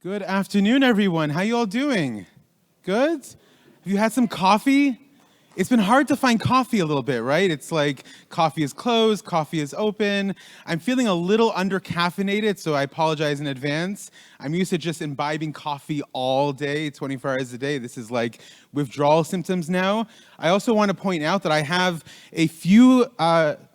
Good afternoon, everyone. How you all doing? Good? Have you had some coffee? It's been hard to find coffee a little bit, right? It's like coffee is closed, coffee is open. I'm feeling a little under-caffeinated, so I apologize in advance. I'm used to just imbibing coffee all day, 24 hours a day. This is like withdrawal symptoms now. I also want to point out that I have a few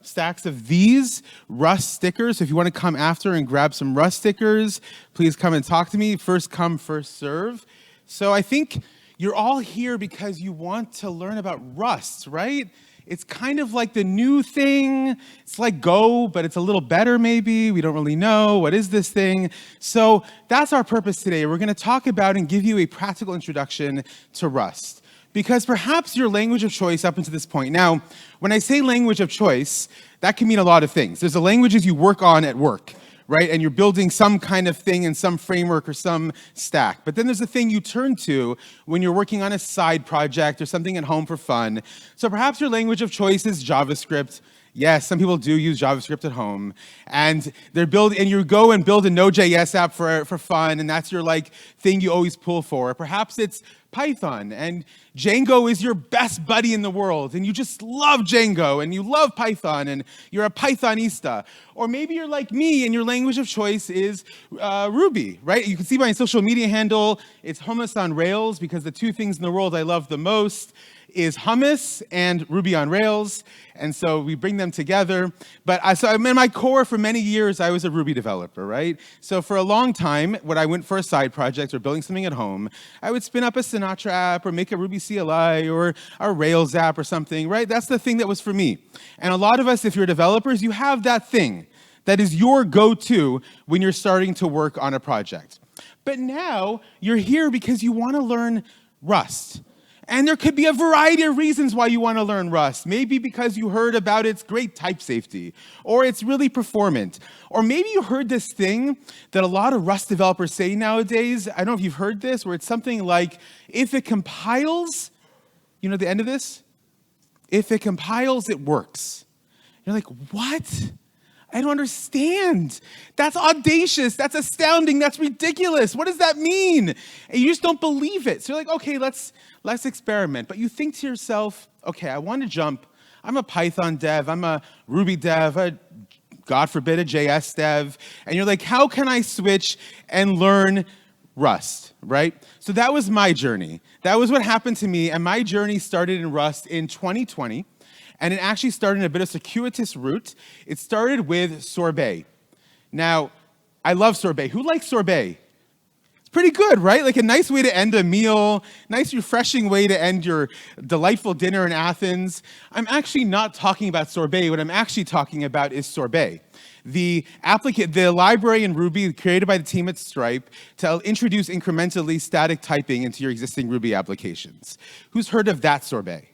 stacks of these Rust stickers. So if you want to come after and grab some Rust stickers, please come and talk to me. First come, first serve. So I think you're all here because you want to learn about Rust, right? It's kind of like the new thing. It's like Go, but it's a little better maybe. We don't really know. What is this thing? So that's our purpose today. We're going to talk about and give you a practical introduction to Rust. Because perhaps your language of choice up until this point. Now, when I say language of choice, that can mean a lot of things. There's the languages you work on at work, right? And you're building some kind of thing in some framework or some stack. But then there's the thing you turn to when you're working on a side project or something at home for fun. So perhaps your language of choice is JavaScript. Yes, some people do use JavaScript at home, and you go and build a Node.js app for fun, and that's your like thing you always pull for. Perhaps it's Python, and Django is your best buddy in the world, and you just love Django, and you love Python, and you're a Pythonista. Or maybe you're like me, and your language of choice is Ruby, right? You can see my social media handle, it's hummus on Rails, because the two things in the world I love the most is hummus and Ruby on Rails, and so we bring them together. But I'm in my core for many years, I was a Ruby developer, right? So for a long time, when I went for a side project or building something at home, I would spin up a Sinatra app or make a Ruby CLI or a Rails app or something, right? That's the thing that was for me. And a lot of us, if you're developers, you have that thing that is your go-to when you're starting to work on a project. But now you're here because you want to learn Rust. And there could be a variety of reasons why you want to learn Rust. Maybe because you heard about its great type safety, or it's really performant. Or maybe you heard this thing that a lot of Rust developers say nowadays. I don't know if you've heard this, where it's something like, if it compiles, you know the end of this? If it compiles, it works. You're like, what? I don't understand. That's audacious. That's astounding. That's ridiculous. What does that mean? And you just don't believe it. So you're like, okay, let's experiment. But you think to yourself, okay, I want to jump. I'm a Python dev. I'm a Ruby dev. God forbid, a JS dev. And you're like, how can I switch and learn Rust, right? So that was my journey. That was what happened to me. And my journey started in Rust in 2020. And it actually started in a bit of circuitous route. It started with sorbet. Now, I love sorbet. Who likes sorbet? It's pretty good, right? Like a nice way to end a meal, nice refreshing way to end your delightful dinner in Athens. I'm actually not talking about sorbet. What I'm actually talking about is sorbet. The library in Ruby created by the team at Stripe to introduce incrementally static typing into your existing Ruby applications. Who's heard of that sorbet?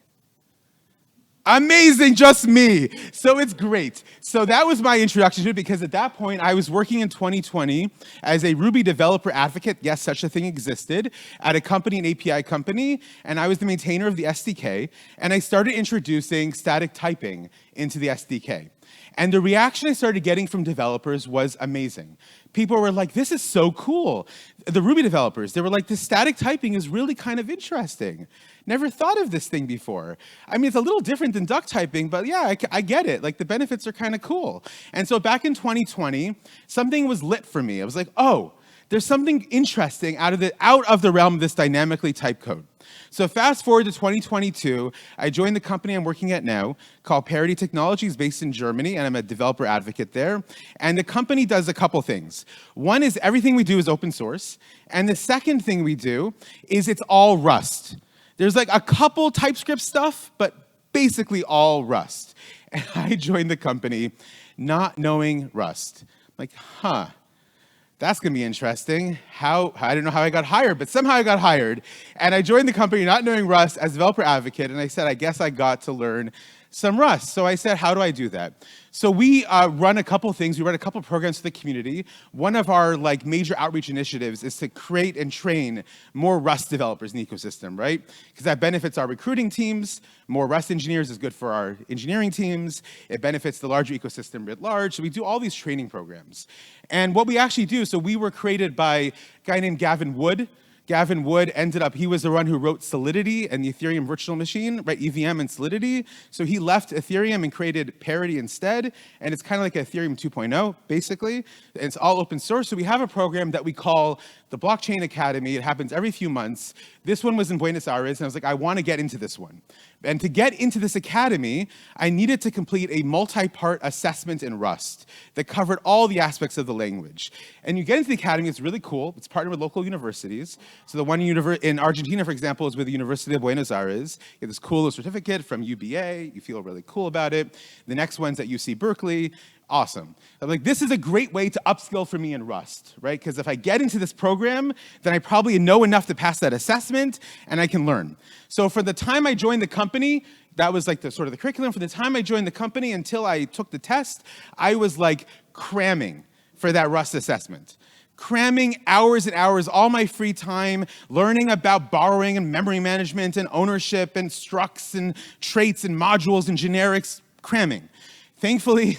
Amazing, just me. So it's great. So that was my introduction to it, because at that point I was working in 2020 as a Ruby developer advocate. Yes, such a thing existed at a company, an API company, and I was the maintainer of the SDK, and I started introducing static typing into the SDK. And the reaction I started getting from developers was amazing. People were like, this is so cool. The Ruby developers, they were like, this static typing is really kind of interesting. Never thought of this thing before. I mean, it's a little different than duck typing, but yeah, I get it. Like, the benefits are kind of cool. And so back in 2020, something was lit for me. I was like, oh, there's something interesting out of the realm of this dynamically typed code. So fast forward to 2022, I joined the company I'm working at now called Parity Technologies, based in Germany, and I'm a developer advocate there. And the company does a couple things. One is everything we do is open source. And the second thing we do is it's all Rust. There's like a couple TypeScript stuff, but basically all Rust. And I joined the company not knowing Rust. Like, that's going to be interesting. I don't know how I got hired, but somehow I got hired. And I joined the company not knowing Rust as developer advocate, and I said, I guess I got to learn some Rust. So I said, how do I do that? So we run a couple things. We run a couple programs for the community. One of our major outreach initiatives is to create and train more Rust developers in the ecosystem, right? Because that benefits our recruiting teams. More Rust engineers is good for our engineering teams. It benefits the larger ecosystem writ large. So we do all these training programs. And what we actually do, so we were created by a guy named Gavin Wood. Gavin Wood he was the one who wrote Solidity and the Ethereum virtual machine, right? EVM and Solidity. So he left Ethereum and created Parity instead. And it's kind of like Ethereum 2.0, basically. And it's all open source. So we have a program that we call the Blockchain Academy. It happens every few months. This one was in Buenos Aires, and I was like, I want to get into this one. And to get into this academy, I needed to complete a multi-part assessment in Rust that covered all the aspects of the language. And you get into the academy, it's really cool. It's partnered with local universities. So the one in Argentina, for example, is with the University of Buenos Aires. You get this cool little certificate from UBA. You feel really cool about it. The next one's at UC Berkeley. Awesome. I'm like, this is a great way to upskill for me in Rust, right? Because if I get into this program, then I probably know enough to pass that assessment, and I can learn. So for the time I joined the company, that was like the sort of the curriculum. For the time I joined the company until I took the test, I was like cramming for that Rust assessment. Cramming hours and hours, all my free time, learning about borrowing and memory management and ownership and structs and traits and modules and generics, cramming. Thankfully,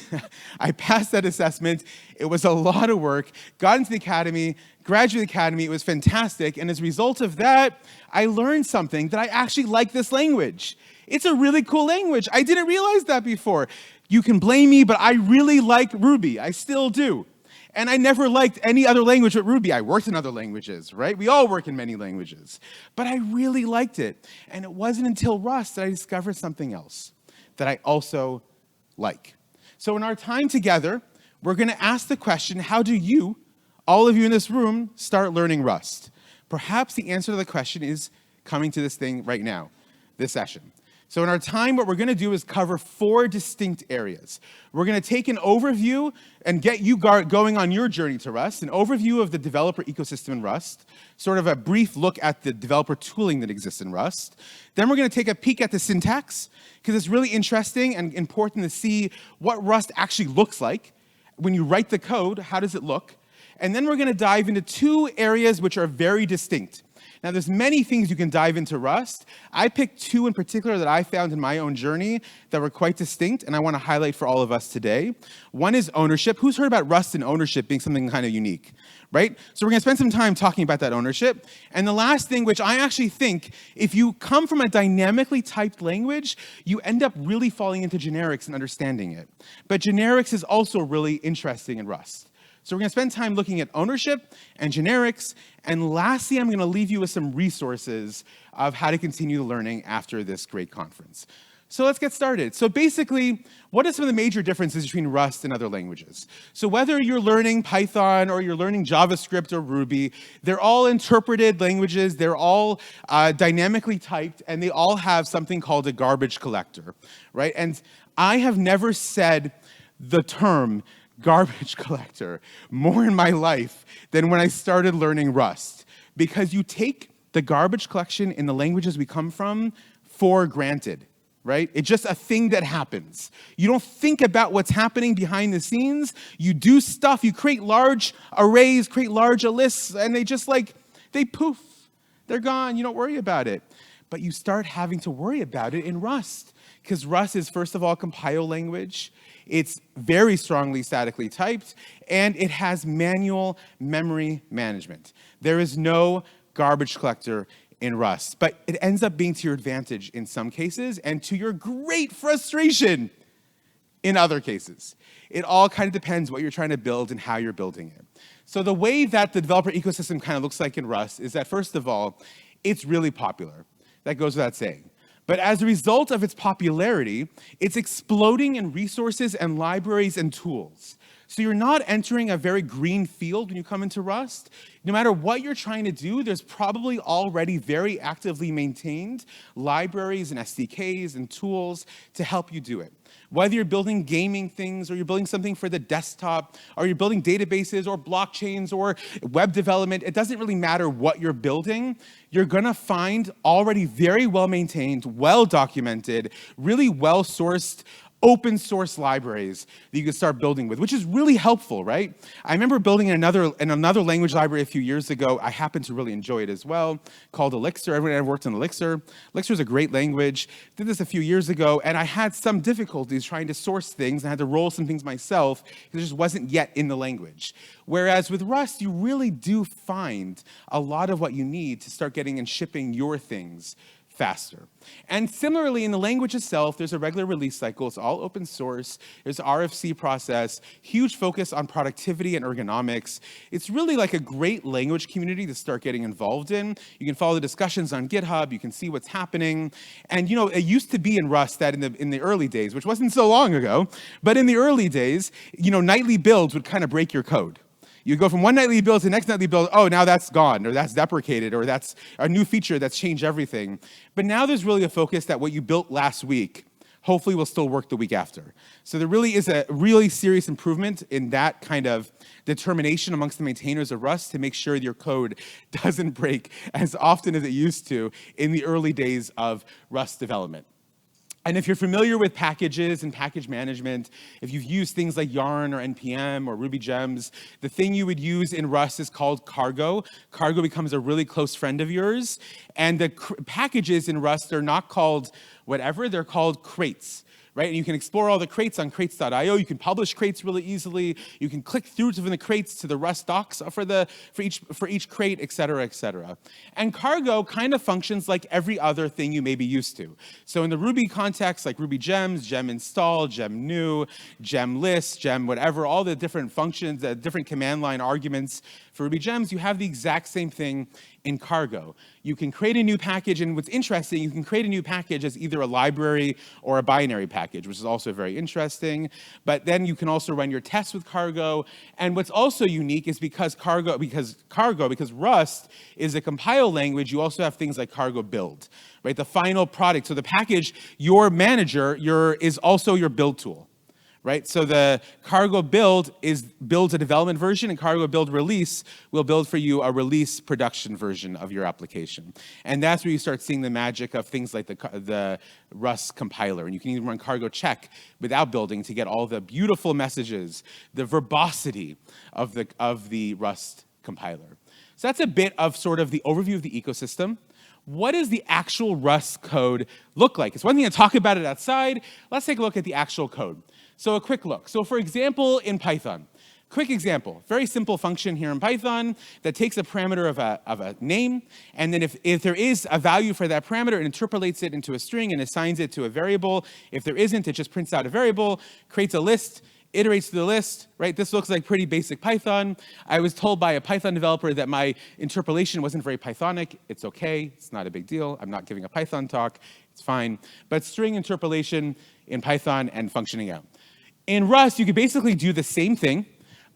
I passed that assessment. It was a lot of work. Got into the academy, graduated the academy. It was fantastic. And as a result of that, I learned something that I actually like this language. It's a really cool language. I didn't realize that before. You can blame me, but I really like Ruby. I still do. And I never liked any other language but Ruby. I worked in other languages, right? We all work in many languages. But I really liked it. And it wasn't until Rust that I discovered something else that I also like. So in our time together, we're going to ask the question, how do you, all of you in this room, start learning Rust? Perhaps the answer to the question is coming to this thing right now, this session. So in our time, what we're going to do is cover 4 distinct areas. We're going to take an overview and get you going on your journey to Rust, an overview of the developer ecosystem in Rust, sort of a brief look at the developer tooling that exists in Rust. Then we're going to take a peek at the syntax, because it's really interesting and important to see what Rust actually looks like. When you write the code, how does it look? And then we're going to dive into 2 areas which are very distinct. Now, there's many things you can dive into Rust. I picked 2 in particular that I found in my own journey that were quite distinct, and I want to highlight for all of us today. One is ownership. Who's heard about Rust and ownership being something kind of unique, right? So we're going to spend some time talking about that ownership. And the last thing, which I actually think, if you come from a dynamically typed language, you end up really falling into generics and understanding it. But generics is also really interesting in Rust. So we're going to spend time looking at ownership and generics. And lastly, I'm going to leave you with some resources of how to continue learning after this great conference. So let's get started. So basically, what are some of the major differences between Rust and other languages? So whether you're learning Python or you're learning JavaScript or Ruby, they're all interpreted languages. They're all dynamically typed, and they all have something called a garbage collector, right? And I have never said the term garbage collector more in my life than when I started learning Rust, because you take the garbage collection in the languages we come from for granted, right? It's just a thing that happens. You don't think about what's happening behind the scenes. You do stuff, you create large arrays, create large lists, and they poof, they're gone. You don't worry about it. But you start having to worry about it in Rust, because Rust is, first of all, a compile language. It's very strongly statically typed, and it has manual memory management. There is no garbage collector in Rust, but it ends up being to your advantage in some cases and to your great frustration in other cases. It all kind of depends what you're trying to build and how you're building it. So the way that the developer ecosystem kind of looks like in Rust is that, first of all, it's really popular. That goes without saying. But as a result of its popularity, it's exploding in resources and libraries and tools. So you're not entering a very green field when you come into Rust. No matter what you're trying to do, there's probably already very actively maintained libraries and SDKs and tools to help you do it. Whether you're building gaming things or you're building something for the desktop or you're building databases or blockchains or web development, it doesn't really matter what you're building. You're gonna find already very well-maintained, well-documented, really well-sourced open source libraries that you can start building with, which is really helpful, right? I remember building in another language library a few years ago. I happen to really enjoy it as well, called Elixir. Everyone ever worked on Elixir? Elixir is a great language. Did this a few years ago, and I had some difficulties trying to source things. I had to roll some things myself because it just wasn't yet in the language. Whereas with Rust, you really do find a lot of what you need to start getting and shipping your things faster. And similarly, in the language itself, there's a regular release cycle. It's all open source. There's an RFC process, huge focus on productivity and ergonomics. It's really like a great language community to start getting involved in. You can follow the discussions on GitHub. You can see what's happening. And it used to be in Rust that in the early days, which wasn't so long ago, but in the early days, nightly builds would kind of break your code. You go from one nightly build to the next nightly build, oh, now that's gone, or that's deprecated, or that's a new feature that's changed everything. But now there's really a focus that what you built last week hopefully will still work the week after. So there really is a really serious improvement in that kind of determination amongst the maintainers of Rust to make sure your code doesn't break as often as it used to in the early days of Rust development. And if you're familiar with packages and package management, if you've used things like Yarn or NPM or Ruby Gems, the thing you would use in Rust is called cargo. Cargo becomes a really close friend of yours. And the packages in Rust are not called whatever, they're called crates. Right? And you can explore all the crates on crates.io. You can publish crates really easily. You can click through from the crates to the Rust docs for each crate, et cetera, et cetera. And cargo kind of functions like every other thing you may be used to. So in the Ruby context, like Ruby Gems, gem install, gem new, gem list, gem whatever, all the different functions, the different command line arguments for Ruby Gems, you have the exact same thing in cargo. You can create a new package, and what's interesting, you can create a new package as either a library or a binary package, which is also very interesting. But then you can also run your tests with cargo. And what's also unique is because Rust is a compile language, you also have things like cargo build, right? The final product. So the package, your manager, is also your build tool. Right? So the cargo build builds a development version, and cargo build release will build for you a release production version of your application. And that's where you start seeing the magic of things like the Rust compiler. And you can even run cargo check without building to get all the beautiful messages, the verbosity of the Rust compiler. So that's a bit of sort of the overview of the ecosystem. What does the actual Rust code look like? It's one thing to talk about it outside. Let's take a look at the actual code. So a quick look. So for example, in Python, quick example, very simple function here in Python that takes a parameter of a name, and then if there is a value for that parameter, it interpolates it into a string and assigns it to a variable. If there isn't, it just prints out a variable, creates a list, iterates through the list, right? This looks like pretty basic Python. I was told by a Python developer that my interpolation wasn't very Pythonic. It's okay, it's not a big deal. I'm not giving a Python talk, it's fine. But string interpolation in Python and functioning out. In Rust, you could basically do the same thing,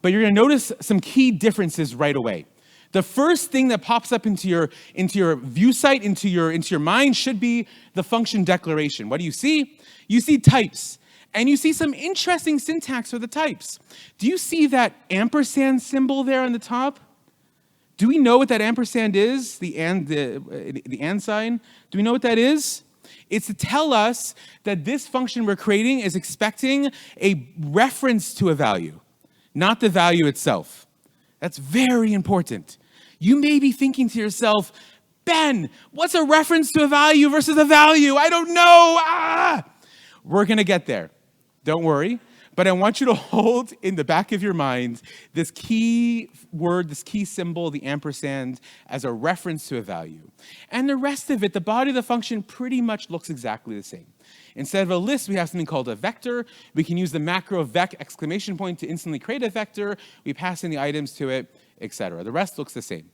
but you're gonna notice some key differences right away. The first thing that pops up into your view site, into your mind should be the function declaration. What do you see? You see types. And you see some interesting syntax for the types. Do you see that ampersand symbol there on the top? Do we know what that ampersand is? The and sign? Do we know what that is? It's to tell us that this function we're creating is expecting a reference to a value, not the value itself. That's very important. You may be thinking to yourself, Ben, what's a reference to a value versus a value? I don't know. We're going to get there. Don't worry. But I want you to hold in the back of your mind this key word, this key symbol, the ampersand, as a reference to a value. And the rest of it, the body of the function, pretty much looks exactly the same. Instead of a list, we have something called a vector. We can use the macro vec exclamation point to instantly create a vector. We pass in the items to it, etc. The rest looks the same.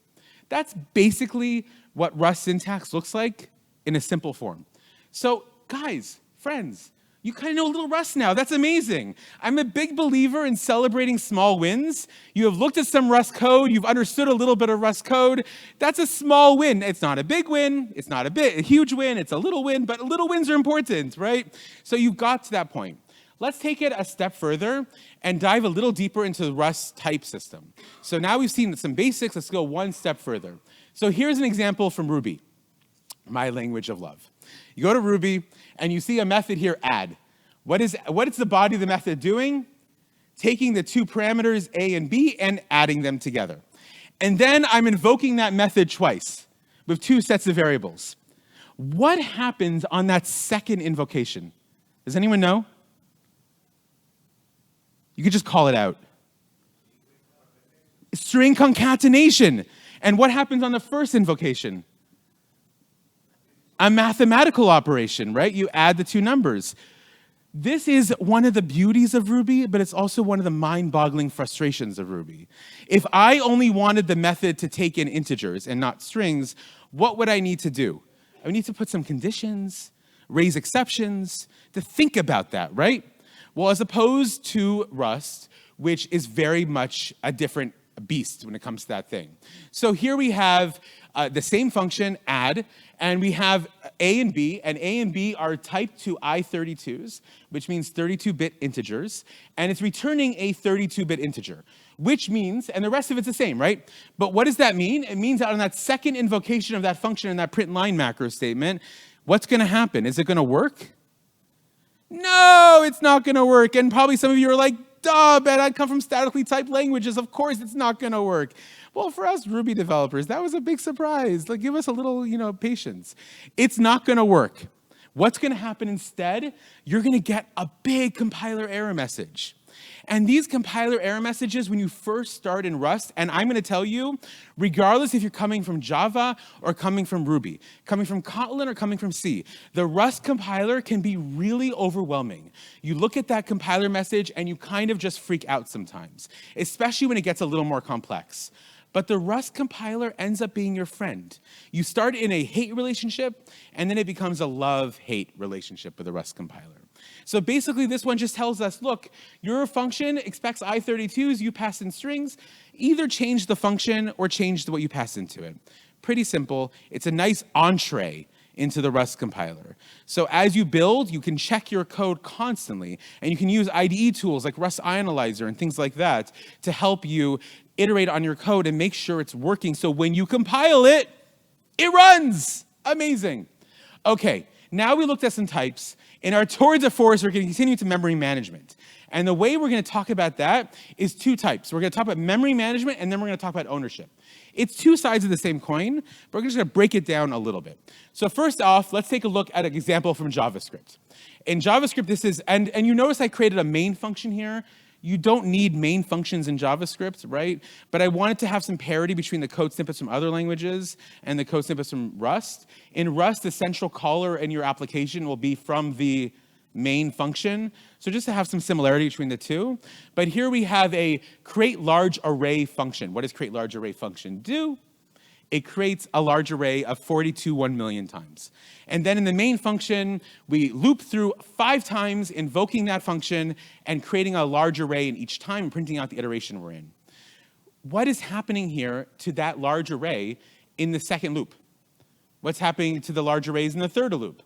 That's basically what Rust syntax looks like in a simple form. So guys, friends, you kind of know a little Rust now. That's amazing. I'm a big believer in celebrating small wins. You have looked at some Rust code. You've understood a little bit of Rust code. That's a small win. It's not a big win. It's not a huge win. It's a little win, but little wins are important, right? So you got to that point. Let's take it a step further and dive a little deeper into the Rust type system. So now we've seen some basics, let's go one step further. So here's an example from Ruby, my language of love. You go to Ruby and you see a method here, add. What is the body of the method doing? Taking the two parameters A and B and adding them together. And then I'm invoking that method twice with two sets of variables. What happens on that second invocation? Does anyone know? You could just call it out. String concatenation. And what happens on the first invocation? A mathematical operation, right? You add the two numbers. This is one of the beauties of Ruby, but it's also one of the mind-boggling frustrations of Ruby. If I only wanted the method to take in integers and not strings, what would I need to do? I would need to put some conditions, raise exceptions, to think about that, right? Well, as opposed to Rust, which is very much a different beast when it comes to that thing. So here we have the same function, add, and we have A and B are typed to I32s, which means 32-bit integers, and it's returning a 32-bit integer, which means, and the rest of it's the same, right? But what does that mean? It means that on that second invocation of that function in that print line macro statement, what's gonna happen? Is it gonna work? No, it's not gonna work. And probably some of you are like, duh, Ben, I come from statically typed languages. Of course it's not gonna work. Well, for us Ruby developers, that was a big surprise. Like, give us a little, patience. It's not gonna work. What's gonna happen instead? You're gonna get a big compiler error message. And these compiler error messages, when you first start in Rust, and I'm gonna tell you, regardless if you're coming from Java or coming from Ruby, coming from Kotlin or coming from C, the Rust compiler can be really overwhelming. You look at that compiler message and you kind of just freak out sometimes, especially when it gets a little more complex. But the Rust compiler ends up being your friend. You start in a hate relationship, and then it becomes a love-hate relationship with the Rust compiler. So basically, this one just tells us, look, your function expects I32s, you pass in strings, either change the function or change what you pass into it. Pretty simple. It's a nice entree into the Rust compiler. So as you build, you can check your code constantly, and you can use IDE tools like Rust Analyzer and things like that to help you iterate on your code and make sure it's working, so when you compile it, it runs. Amazing. Okay, now we looked at some types. In our tour de force, we're going to continue to memory management. And the way we're going to talk about that is two types. We're going to talk about memory management, and then we're going to talk about ownership. It's two sides of the same coin, but we're just going to break it down a little bit. So first off, let's take a look at an example from JavaScript. In JavaScript, this is, and you notice I created a main function here. You don't need main functions in JavaScript, right? But I wanted to have some parity between the code snippets from other languages and the code snippets from Rust. In Rust, the central caller in your application will be from the main function. So just to have some similarity between the two. But here we have a create large array function. What does create large array function do? It creates a large array of 42 1 million times. And then in the main function, we loop through 5 times, invoking that function and creating a large array in each time and printing out the iteration we're in. What is happening here to that large array in the second loop? What's happening to the large arrays in the third loop?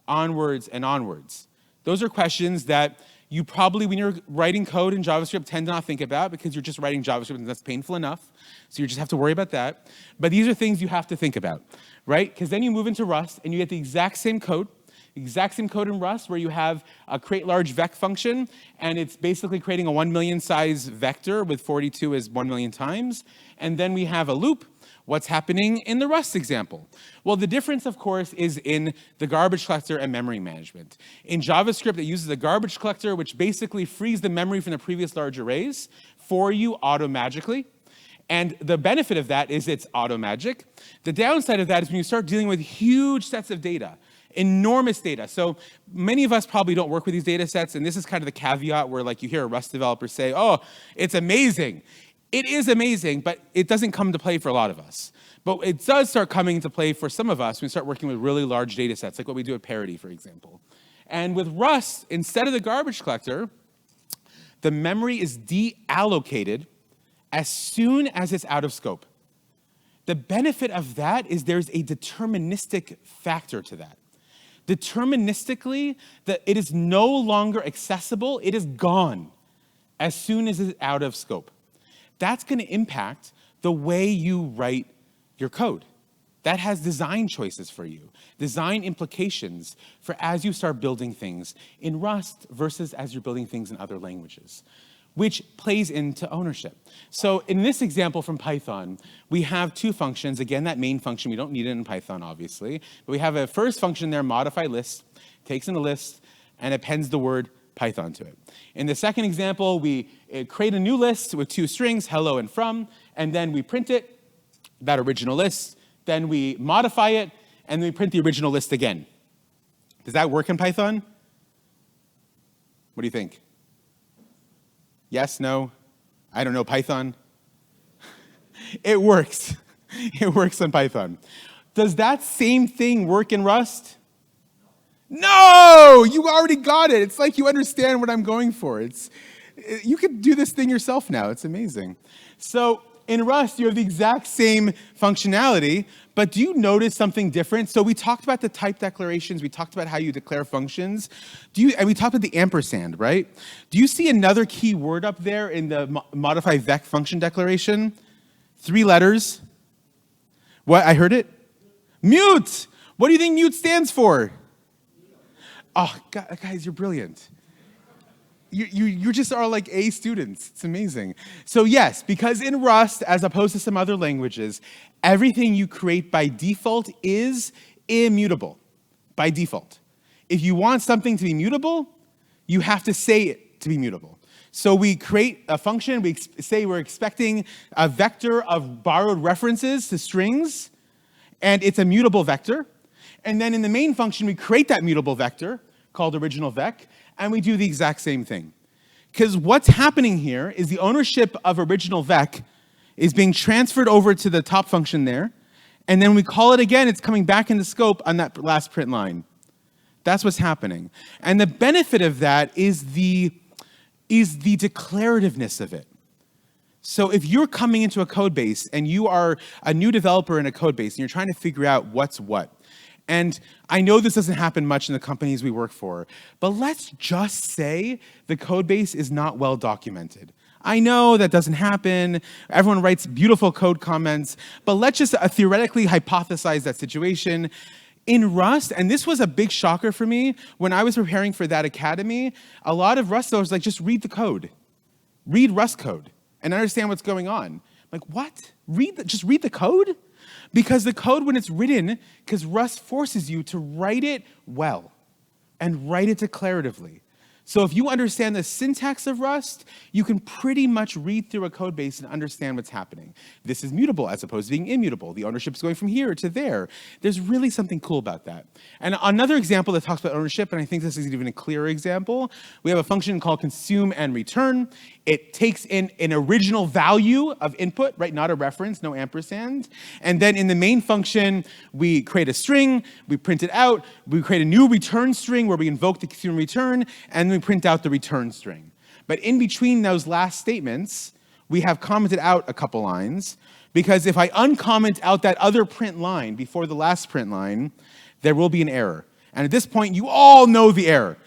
Onwards and onwards. Those are questions that you probably, when you're writing code in JavaScript, tend to not think about because you're just writing JavaScript and that's painful enough. So you just have to worry about that. But these are things you have to think about, right? Because then you move into Rust and you get the exact same code in Rust where you have a create large vec function, and it's basically creating a 1 million size vector with 42 as 1 million times. And then we have a loop. What's happening in the Rust example? Well, the difference, of course, is in the garbage collector and memory management. In JavaScript, it uses a garbage collector, which basically frees the memory from the previous large arrays for you auto-magically. And the benefit of that is it's auto-magic. The downside of that is when you start dealing with huge sets of data, enormous data. So many of us probably don't work with these data sets, and this is kind of the caveat where like you hear a Rust developer say, oh, it's amazing. It is amazing, but it doesn't come to play for a lot of us. But it does start coming into play for some of us when we start working with really large data sets, like what we do at Parity, for example. And with Rust, instead of the garbage collector, the memory is deallocated as soon as it's out of scope. The benefit of that is there's a deterministic factor to that. deterministically, that it is no longer accessible, it is gone as soon as it's out of scope. That's going to impact the way you write your code. That has design choices for you, design implications for as you start building things in Rust versus as you're building things in other languages, which plays into ownership. So in this example from Python, we have two functions. Again, that main function, we don't need it in Python, obviously. But we have a first function there, modify list, takes in a list, and appends the word Python to it. In the second example, we create a new list with two strings, hello and from, and then we print it, that original list. Then we modify it, and then we print the original list again. Does that work in Python? What do you think? Yes, no? I don't know Python. It works. It works in Python. Does that same thing work in Rust? No! You already got it. It's like you understand what I'm going for. You could do this thing yourself now. It's amazing. So in Rust, you have the exact same functionality, but do you notice something different? So we talked about the type declarations. We talked about how you declare functions. And we talked about the ampersand, right? Do you see another key word up there in the modify vec function declaration? 3 letters. What? I heard it? Mute! What do you think mute stands for? Oh, guys, you're brilliant. You just are like A students. It's amazing. So yes, because in Rust, as opposed to some other languages, everything you create by default is immutable, by default. If you want something to be mutable, you have to say it to be mutable. So we create a function, we say we're expecting a vector of borrowed references to strings, and it's a mutable vector. And then in the main function, we create that mutable vector, called original vec, and we do the exact same thing. Because what's happening here is the ownership of original vec is being transferred over to the top function there, and then we call it again, it's coming back into scope on that last print line. That's what's happening. And the benefit of that is the declarativeness of it. So if you're coming into a code base and you are a new developer in a code base and you're trying to figure out what's what, and I know this doesn't happen much in the companies we work for, but let's just say the code base is not well documented. I know that doesn't happen. Everyone writes beautiful code comments, but let's just theoretically hypothesize that situation. In Rust, and this was a big shocker for me, when I was preparing for that academy, a lot of Rust was like, just read the code. Read Rust code and understand what's going on. Like, what? Just read the code? Because the code, when it's written, because Rust forces you to write it well and write it declaratively. So if you understand the syntax of Rust, you can pretty much read through a code base and understand what's happening. This is mutable as opposed to being immutable. The ownership is going from here to there. There's really something cool about that. And another example that talks about ownership, and I think this is even a clearer example, we have a function called consume and return. It takes in an original value of input, right? Not a reference, no ampersand. And then in the main function, we create a string, we print it out, we create a new return string where we invoke the consume return, and we print out the return string. But in between those last statements, we have commented out a couple lines, because if I uncomment out that other print line before the last print line, there will be an error. And at this point, you all know the error.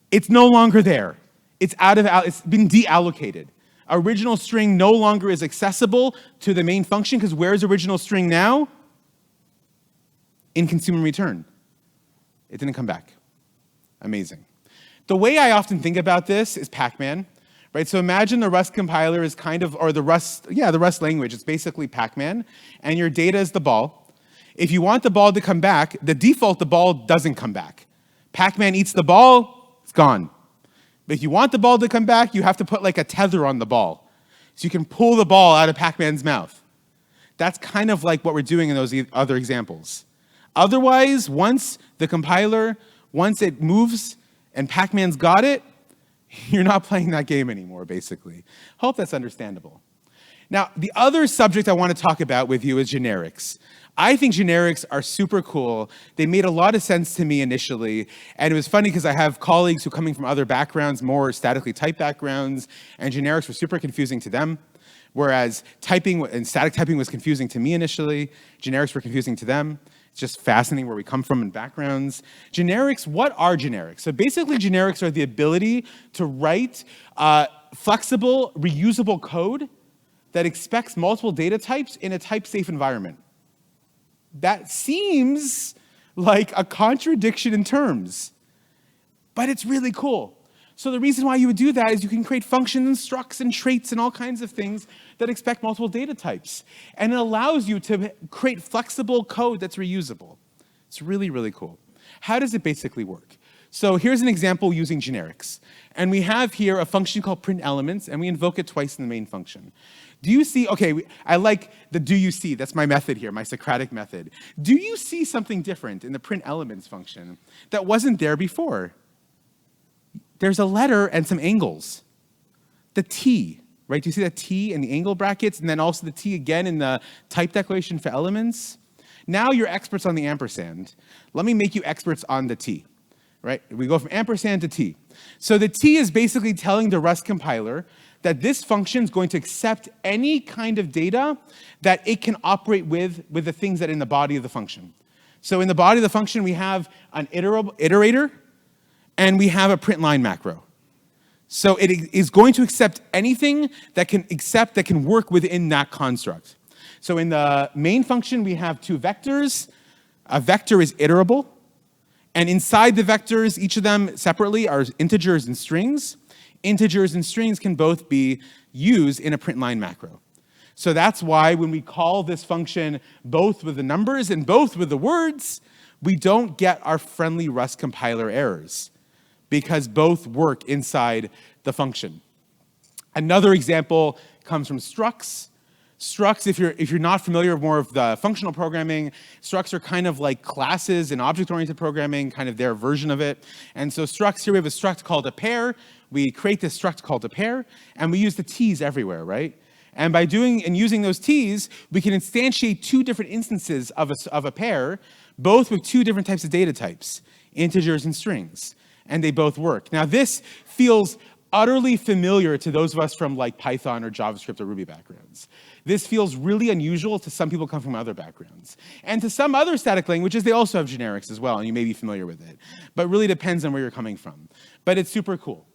It's no longer there. It's been deallocated. Original string no longer is accessible to the main function, because where's original string now? In consume and return. It didn't come back. Amazing. The way I often think about this is Pac-Man, right? So imagine the Rust compiler is kind of, or the Rust language, it's basically Pac-Man, and your data is the ball. If you want the ball to come back, the default, the ball doesn't come back. Pac-Man eats the ball, it's gone. But if you want the ball to come back, you have to put like a tether on the ball. So you can pull the ball out of Pac-Man's mouth. That's kind of like what we're doing in those other examples. Otherwise, once it moves and Pac-Man's got it, you're not playing that game anymore, basically. Hope that's understandable. Now, the other subject I want to talk about with you is generics. I think generics are super cool. They made a lot of sense to me initially, and it was funny because I have colleagues who are coming from other backgrounds, more statically typed backgrounds, and generics were super confusing to them, whereas typing and static typing was confusing to me initially. Generics were confusing to them. It's just fascinating where we come from in backgrounds. Generics, what are generics? So basically, generics are the ability to write flexible, reusable code that expects multiple data types in a type-safe environment. That seems like a contradiction in terms, but it's really cool. So the reason why you would do that is you can create functions and structs and traits and all kinds of things that expect multiple data types. And it allows you to create flexible code that's reusable. It's really, really cool. How does it basically work? So here's an example using generics. And we have here a function called print elements, and we invoke it twice in the main function. Do you see, okay, I like the do you see, that's my method here, my Socratic method. Do you see something different in the print elements function that wasn't there before? There's a letter and some angles. The T, right? Do you see that T in the angle brackets, and then also the T again in the type declaration for elements? Now you're experts on the ampersand. Let me make you experts on the T, right? We go from ampersand to T. So the T is basically telling the Rust compiler that this function is going to accept any kind of data that it can operate with the things that are in the body of the function. So in the body of the function, we have an iterator, and we have a print line macro. So it is going to accept anything that can work within that construct. So in the main function, we have two vectors. A vector is iterable, and inside the vectors, each of them separately are integers and strings. Integers and strings can both be used in a print line macro. So that's why when we call this function both with the numbers and both with the words, we don't get our friendly Rust compiler errors because both work inside the function. Another example comes from structs. Structs, if you're not familiar with more of the functional programming, structs are kind of like classes in object-oriented programming, kind of their version of it. And so structs, here we have a struct called a pair. We create this struct called a pair, and we use the T's everywhere, right? And by doing and using those T's, we can instantiate two different instances of a pair, both with two different types of data types, integers and strings, and they both work. Now this feels utterly familiar to those of us from like Python or JavaScript or Ruby backgrounds. This feels really unusual to some people come from other backgrounds. And to some other static languages, they also have generics as well, and you may be familiar with it. But it really depends on where you're coming from. But it's super cool.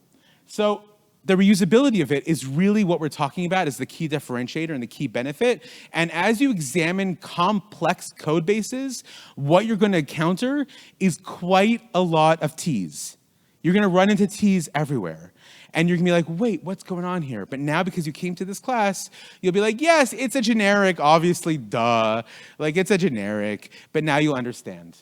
So the reusability of it is really what we're talking about as the key differentiator and the key benefit. And as you examine complex code bases, what you're going to encounter is quite a lot of T's. You're going to run into T's everywhere. And you're going to be like, wait, what's going on here? But now because you came to this class, you'll be like, yes, it's a generic, obviously, duh. Like, it's a generic. But now you'll understand.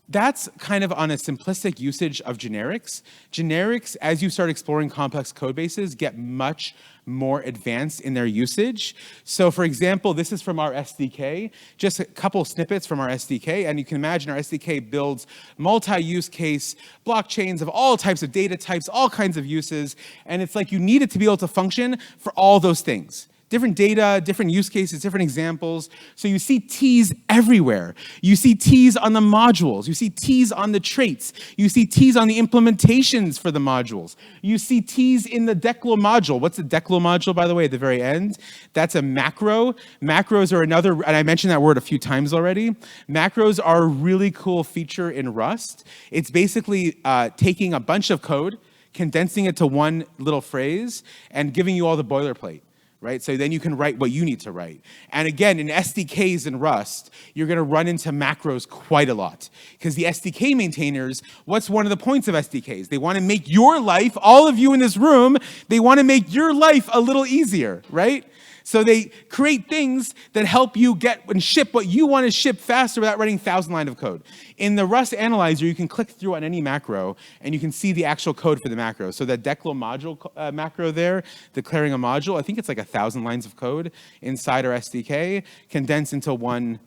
That's kind of on a simplistic usage of generics. Generics, as you start exploring complex code bases, get much more advanced in their usage. So for example, this is from our SDK, just a couple snippets from our SDK, and you can imagine our SDK builds multi-use case blockchains of all types of data types, all kinds of uses, and it's like you need it to be able to function for all those things. Different data, different use cases, different examples. So you see T's everywhere. You see T's on the modules. You see T's on the traits. You see T's on the implementations for the modules. You see T's in the declo module. What's the declo module, by the way, at the very end? That's a macro. Macros are another, and I mentioned that word a few times already. Macros are a really cool feature in Rust. It's basically taking a bunch of code, condensing it to one little phrase, and giving you all the boilerplate. Right? So then you can write what you need to write. And again, in SDKs in Rust, you're going to run into macros quite a lot. Because the SDK maintainers, what's one of the points of SDKs? They want to make your life, all of you in this room, they want to make your life a little easier, right? So they create things that help you get and ship what you want to ship faster without writing 1,000 lines of code. In the Rust analyzer, you can click through on any macro, and you can see the actual code for the macro. So that declo module macro there, declaring a module, I think it's like 1,000 lines of code inside our SDK, condensed into one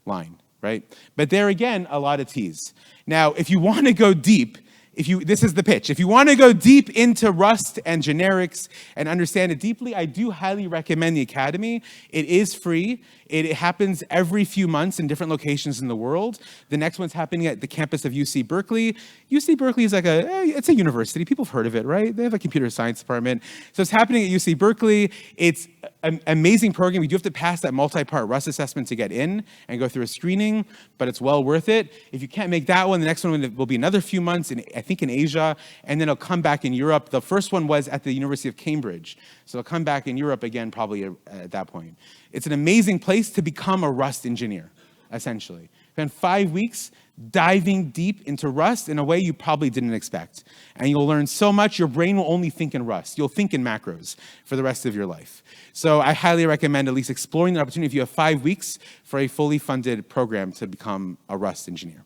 line, right? But there again, a lot of T's. Now, if you want to go deep This is the pitch. If you want to go deep into Rust and generics and understand it deeply, I do highly recommend the Academy. It is free. It happens every few months in different locations in the world. The next one's happening at the campus of UC Berkeley. UC Berkeley is like it's a university. People have heard of it, right? They have a computer science department. So it's happening at UC Berkeley. It's an amazing program. We do have to pass that multi-part Rust assessment to get in and go through a screening, but it's well worth it. If you can't make that one, the next one will be another few months, I think in Asia, and then it'll come back in Europe. The first one was at the University of Cambridge, so it'll come back in Europe again probably at that point. It's an amazing place to become a Rust engineer, essentially. Spend 5 weeks diving deep into Rust in a way you probably didn't expect. And you'll learn so much, your brain will only think in Rust. You'll think in macros for the rest of your life. So I highly recommend at least exploring the opportunity if you have 5 weeks for a fully funded program to become a Rust engineer.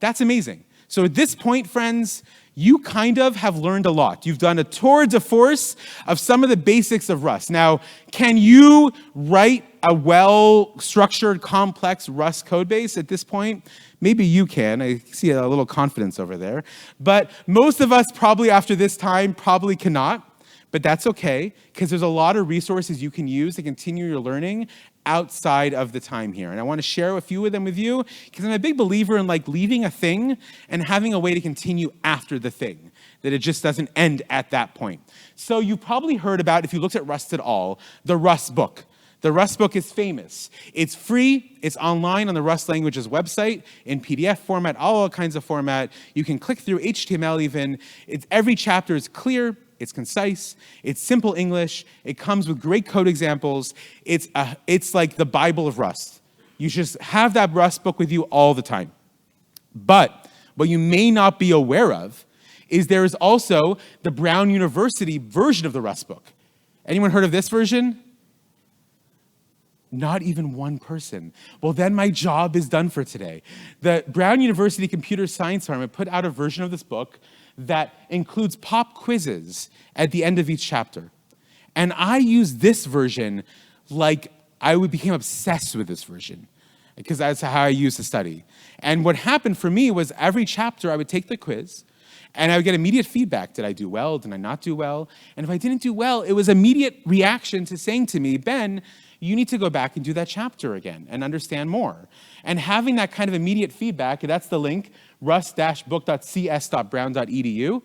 That's amazing. So at this point, friends, you kind of have learned a lot. You've done a tour de force of some of the basics of Rust. Now, can you write a well-structured, complex Rust code base at this point? Maybe you can. I see a little confidence over there. But most of us probably after this time probably cannot. But that's okay, because there's a lot of resources you can use to continue your learning outside of the time here. And I want to share a few of them with you, because I'm a big believer in leaving a thing and having a way to continue after the thing, that it just doesn't end at that point. So you probably heard about, if you looked at Rust at all, the Rust book. The Rust book is famous. It's free. It's online on the Rust language's website in PDF format, all kinds of format. You can click through HTML even. Every chapter is clear. It's concise, it's simple English, it comes with great code examples. It's like the Bible of Rust. You should have that Rust book with you all the time. But what you may not be aware of is there is also the Brown University version of the Rust book. Anyone heard of this version? Not even one person. Well, then my job is done for today. The Brown University Computer Science Department put out a version of this book that includes pop quizzes at the end of each chapter. And I use this version like I became obsessed with this version, because that's how I used to study. And what happened for me was every chapter I would take the quiz and I would get immediate feedback. Did I do well? Did I not do well? And if I didn't do well, it was immediate reaction to saying to me, Ben, you need to go back and do that chapter again and understand more. And having that kind of immediate feedback, that's the link, rust-book.cs.brown.edu.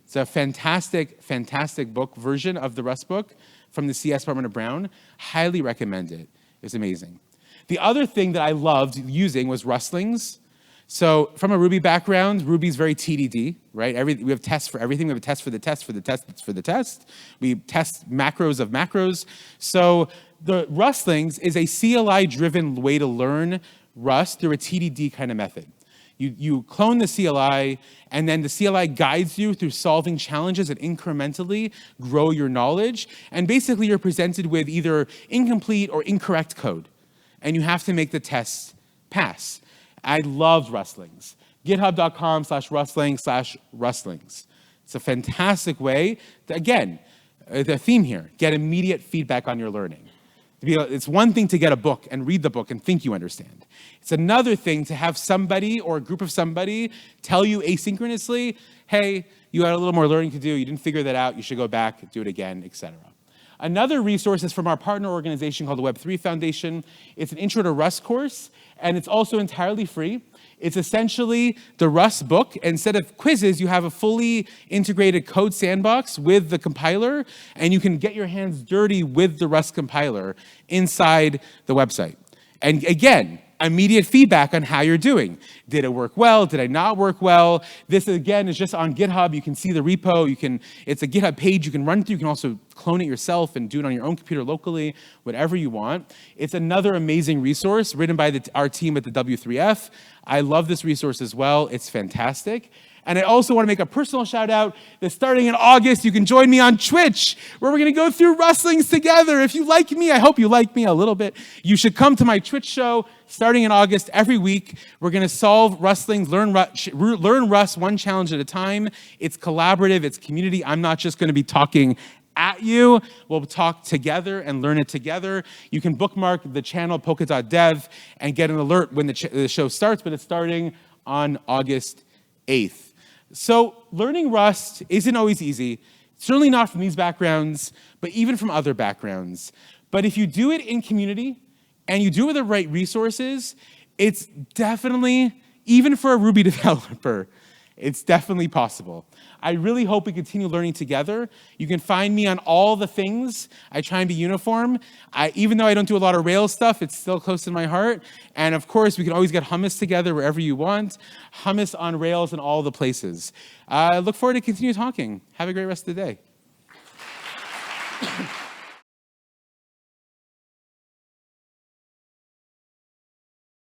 It's a fantastic, fantastic book version of the Rust book from the CS Department of Brown. Highly recommend it. It's amazing. The other thing that I loved using was Rustlings. So from a Ruby background, Ruby's very TDD, right? We have tests for everything. We have a test for the test for the test for the test. We test macros of macros. So the Rustlings is a CLI-driven way to learn Rust through a TDD kind of method. You clone the CLI, and then the CLI guides you through solving challenges that incrementally grow your knowledge. And basically, you're presented with either incomplete or incorrect code, and you have to make the test pass. I loved Rustlings. GitHub.com/Rustling/Rustlings. It's a fantastic way to, again, the theme here, get immediate feedback on your learning. It's one thing to get a book and read the book and think you understand. It's another thing to have somebody or a group of somebody tell you asynchronously, hey, you had a little more learning to do, you didn't figure that out, you should go back, do it again, etc. Another resource is from our partner organization called the Web3 Foundation. It's an Intro to Rust course, and it's also entirely free. It's essentially the Rust book. Instead of quizzes, you have a fully integrated code sandbox with the compiler, and you can get your hands dirty with the Rust compiler inside the website. And again, immediate feedback on how you're doing. Did it work well? Did I not work well? This, again, is just on GitHub. You can see the repo. It's a GitHub page you can run through. You can also clone it yourself and do it on your own computer locally, whatever you want. It's another amazing resource written by our team at the W3F. I love this resource as well. It's fantastic. And I also want to make a personal shout out that starting in August, you can join me on Twitch, where we're going to go through Rustlings together. If you like me, I hope you like me a little bit. You should come to my Twitch show starting in August every week. We're going to solve Rustlings, learn Rust one challenge at a time. It's collaborative, it's community. I'm not just going to be talking at you. We'll talk together and learn it together. You can bookmark the channel polka.dev and get an alert when the show starts, but it's starting on August 8th. So learning Rust isn't always easy, certainly not from these backgrounds, but even from other backgrounds. But if you do it in community and you do it with the right resources, it's definitely, even for a Ruby developer, it's definitely possible. I really hope we continue learning together. You can find me on all the things. I try and be uniform. Even though I don't do a lot of Rails stuff, it's still close to my heart. And of course, we can always get hummus together wherever you want. Hummus on Rails in all the places. I look forward to continue talking. Have a great rest of the day.